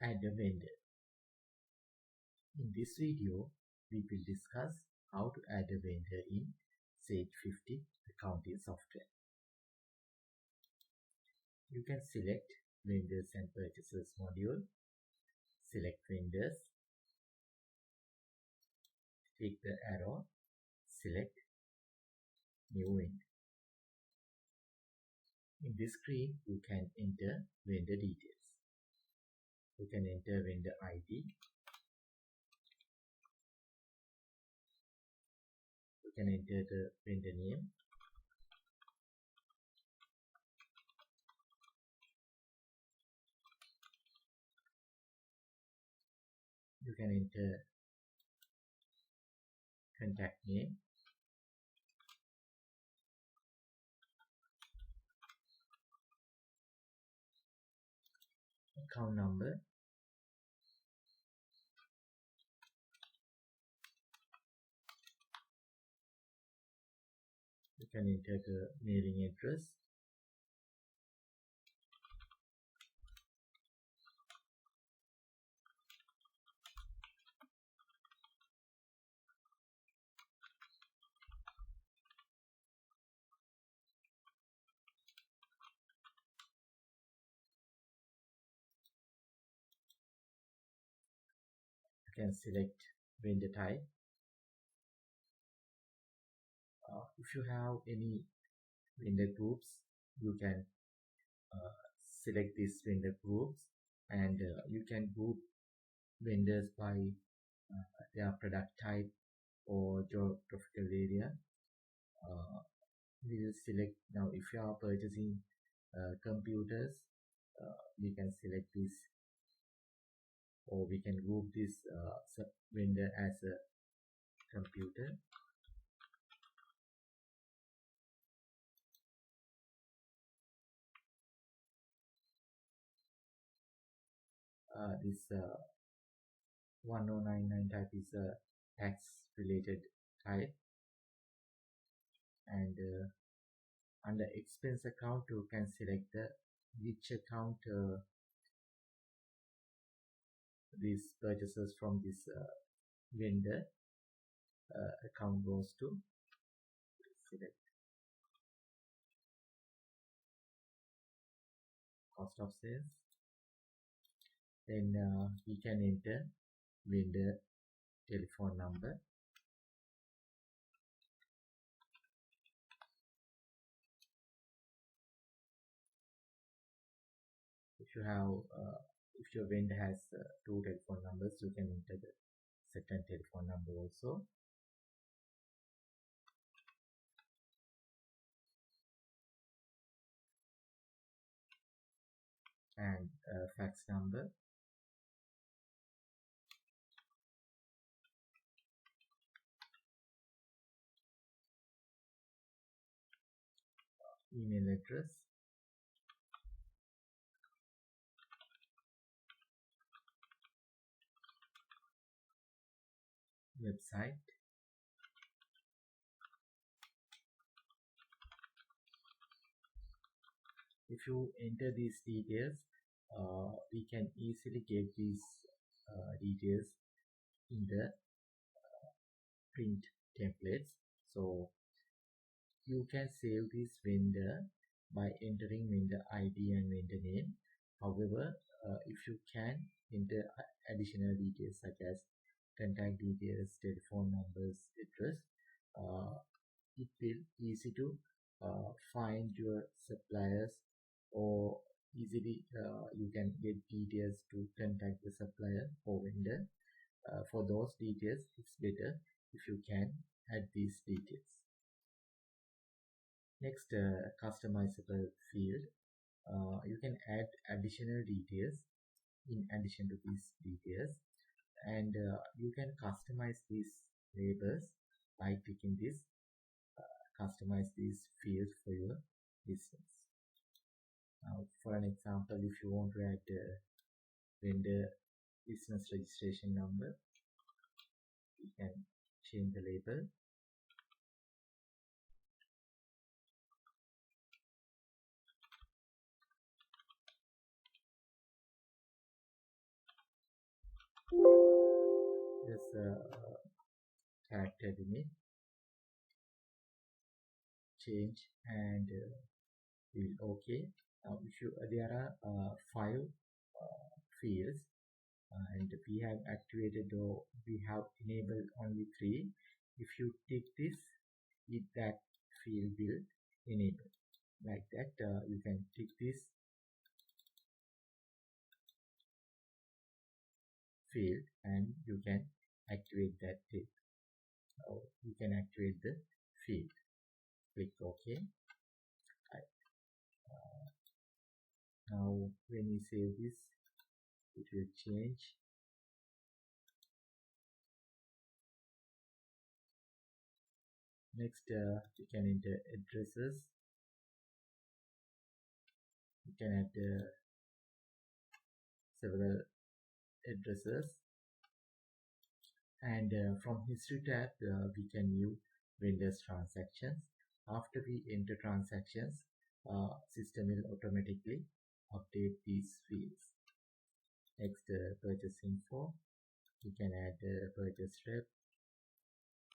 add a vendor. In this video, we will discuss how to add a vendor in Sage 50 accounting software. You can select Vendors and Purchases module, select Vendors, click the arrow, select New Vendor. In this screen, you can enter vendor details. You can enter vendor ID. You can enter the vendor name. You can enter contact name. Account number. You can enter the mailing address. You can select vendor type. If you have any vendor groups, you can select these vendor groups, and you can group vendors by their product type or geographical area. We will select now. If you are purchasing computers, we can select this, or we can group this vendor as a computer. This 1099 type is a tax related type, and under expense account you can select which account these purchases from this vendor account goes to. Select cost of sales. Then we can enter vendor telephone number. If your vendor has two telephone numbers, you can enter the second telephone number also. And fax number. Email address. Website. If you enter these details, we can easily get these details in the print templates. So you can save this vendor by entering vendor ID and vendor name. However, if you can enter additional details such as contact details, telephone numbers, address, it will easy to find your suppliers, or easily you can get details to contact the supplier or vendor. For those details, it's better if you can add these details. Next, customizable field. You can add additional details in addition to these details, and you can customize these labels by clicking this customize these fields for your business. Now, for an example, if you want to add vendor business registration number, you can change the label. Just character limit, change, and field. Okay. Now, if you there are five fields, and we have activated or we have enabled only three. If you tick this, that field will enable. Like that, you can tick this field and you can activate that tick. Or you can activate the field. Click OK. Right. Now, when you save this, it will change. Next, you can enter addresses. You can add several addresses, and from history tab we can view vendors transactions. After we enter transactions, system will automatically update these fields. Next, purchase info. You can add purchase rep,